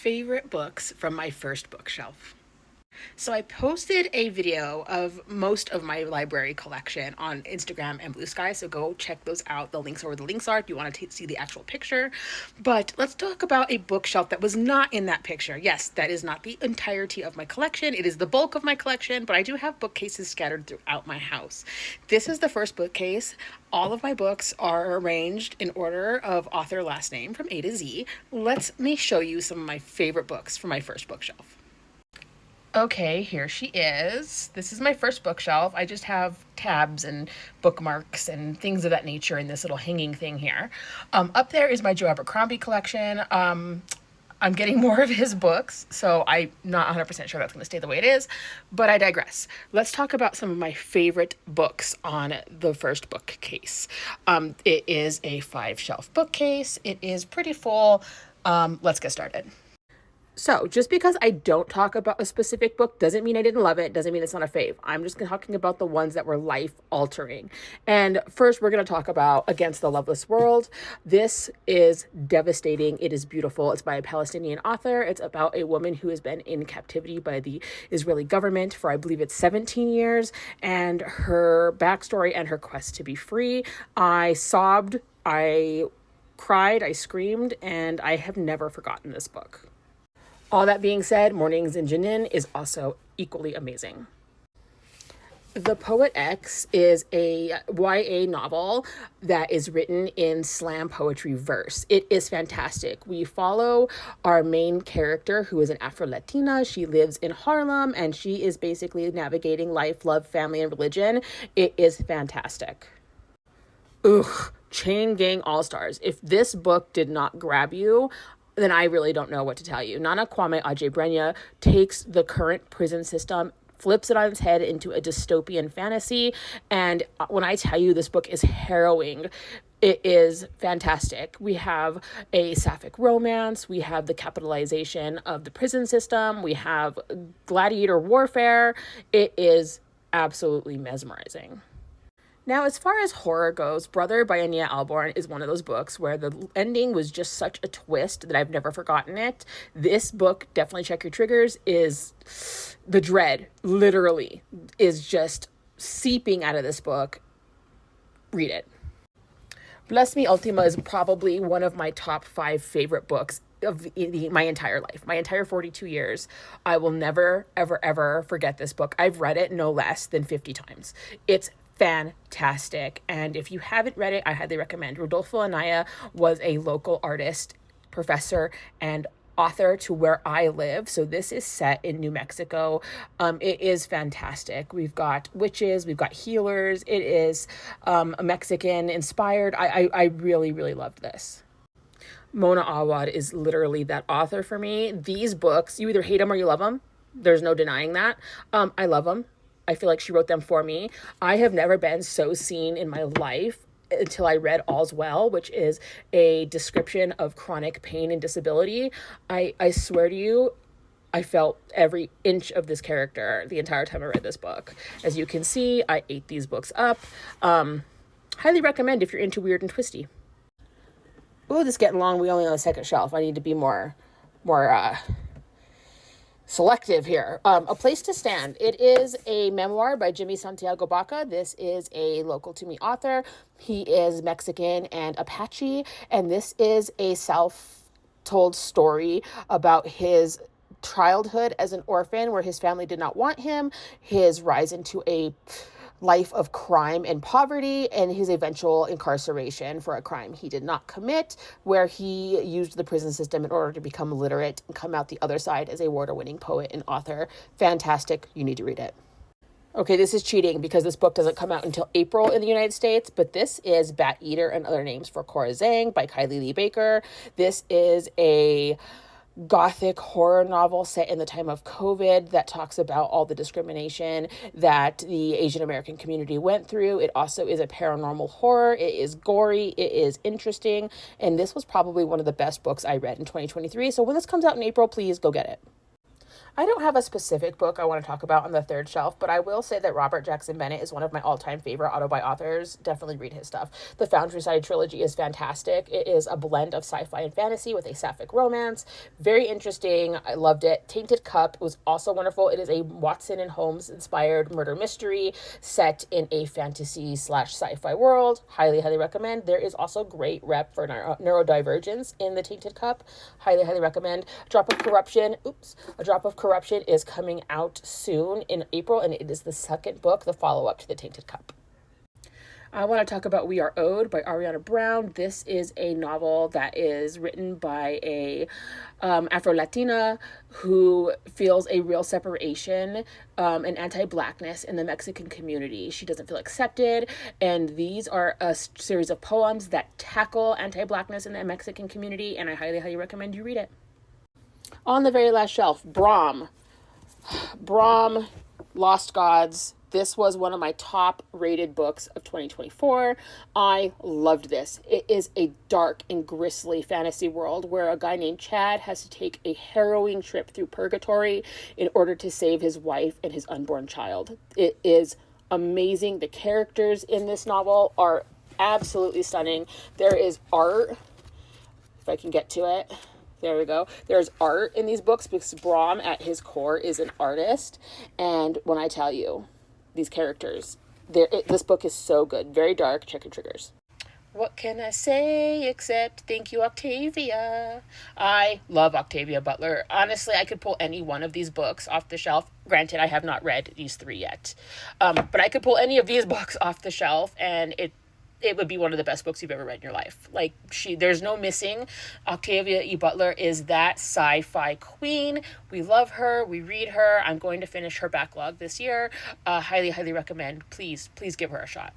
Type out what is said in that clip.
favorite books from my first bookshelf. So I posted a video of most of my library collection on Instagram and Bluesky, so go check those out. The links are where the links are if you want to see the actual picture. But let's talk about a bookshelf that was not in that picture. Yes, that is not the entirety of my collection. It is the bulk of my collection, but I do have bookcases scattered throughout my house. This is the first bookcase. All of my books are arranged in order of author last name from A to Z. Let me show you some of my favorite books from my first bookshelf. Okay, here she is. This is my first bookshelf. I just have tabs and bookmarks and things of that nature in this little hanging thing here. Up there is my Joe Abercrombie collection. I'm getting more of his books, so I'm not 100% sure that's going to stay the way it is, but I digress. Let's talk about some of my favorite books on the first bookcase. It is a 5-shelf bookcase. It is pretty full. Let's get started. So just because I don't talk about a specific book doesn't mean I didn't love it, doesn't mean it's not a fave. I'm just talking about the ones that were life-altering. And first, we're going to talk about Against the Loveless World. This is devastating. It is beautiful. It's by a Palestinian author. It's about a woman who has been in captivity by the Israeli government for, I believe it's 17 years, and her backstory and her quest to be free. I sobbed, I cried, I screamed, and I have never forgotten this book. All that being said, Mornings in Jenin is also equally amazing. The Poet X is a YA novel that is written in slam poetry verse. It is fantastic. We follow our main character, who is an Afro-Latina. She lives in Harlem, and she is basically navigating life, love, family, and religion. It is fantastic. Ugh, Chain Gang All-Stars. If this book did not grab you, then I really don't know what to tell you. Nana Kwame Adjei-Brenyah takes the current prison system, flips it on its head into a dystopian fantasy. And when I tell you this book is harrowing, it is fantastic. We have a sapphic romance. We have the capitalization of the prison system. We have gladiator warfare. It is absolutely mesmerizing. Now, as far as horror goes, Brother by Ania Alborn is one of those books where the ending was just such a twist that I've never forgotten it. This book, definitely check your triggers, is the dread, literally, is just seeping out of this book. Read it. Bless Me Ultima is probably one of my top 5 favorite books of my entire life, my entire 42 years. I will never, ever, ever forget this book. I've read it no less than 50 times. It's fantastic. And if you haven't read it, I highly recommend. Rodolfo Anaya was a local artist, professor, and author to where I live. So this is set in New Mexico. It is fantastic. We've got witches, we've got healers. It is a Mexican inspired. I really, really loved this. Mona Awad is literally that author for me. These books, you either hate them or you love them. There's no denying that. I love them. I feel like she wrote them for me. I have never been so seen in my life until I read All's Well, which is a description of chronic pain and disability. I swear to you, I felt every inch of this character the entire time I read this book. As you can see, I ate these books up. Highly recommend if you're into weird and twisty. Oh, this is getting long. We only on the second shelf. I need to be more selective here. A Place to Stand. It is a memoir by Jimmy Santiago Baca. This is a local to me author. He is Mexican and Apache, and this is a self-told story about his childhood as an orphan where his family did not want him, his rise into a life of crime and poverty, and his eventual incarceration for a crime he did not commit, where he used the prison system in order to become literate and come out the other side as a award-winning poet and author. Fantastic. You need to read it. Okay, this is cheating because this book doesn't come out until April in the United States, but this is Bat Eater and Other Names for Cora Zhang by Kylie Lee Baker. This is a gothic horror novel set in the time of COVID that talks about all the discrimination that the Asian American community went through. It also is a paranormal horror. It is gory. It is interesting. And this was probably one of the best books I read in 2023. So when this comes out in April, please go get it. I don't have a specific book I want to talk about on the third shelf, but I will say that Robert Jackson Bennett is one of my all-time favorite auto-buy authors. Definitely read his stuff. The Foundryside trilogy is fantastic. It is a blend of sci-fi and fantasy with a sapphic romance. Very interesting. I loved it. Tainted Cup was also wonderful. It is a Watson and Holmes inspired murder mystery set in a fantasy slash sci-fi world. Highly, highly recommend. There is also great rep for neurodivergence in the Tainted Cup. Highly, highly recommend. A Drop of Corruption is coming out soon in April, and it is the second book, the follow-up to The Tainted Cup. I want to talk about We Are Owed by Ariana Brown. This is a novel that is written by a Afro-Latina who feels a real separation and anti-Blackness in the Mexican community. She doesn't feel accepted, and these are a series of poems that tackle anti-Blackness in the Mexican community, and I highly, highly recommend you read it. On the very last shelf, Brahm, Lost Gods. This was one of my top rated books of 2024. I loved this. It is a dark and grisly fantasy world where a guy named Chad has to take a harrowing trip through purgatory in order to save his wife and his unborn child. It is amazing. The characters in this novel are absolutely stunning. There is art, if I can get to it. There we go. There's art in these books because Brahm at his core is an artist. And when I tell you, these characters, this book is so good. Very dark. Check your triggers. What can I say except thank you, Octavia? I love Octavia Butler. Honestly, I could pull any one of these books off the shelf. Granted, I have not read these three yet. But I could pull any of these books off the shelf and it would be one of the best books you've ever read in your life. Like, there's no missing. Octavia E. Butler is that sci-fi queen. We love her. We read her. I'm going to finish her backlog this year. Highly, highly recommend. Please give her a shot.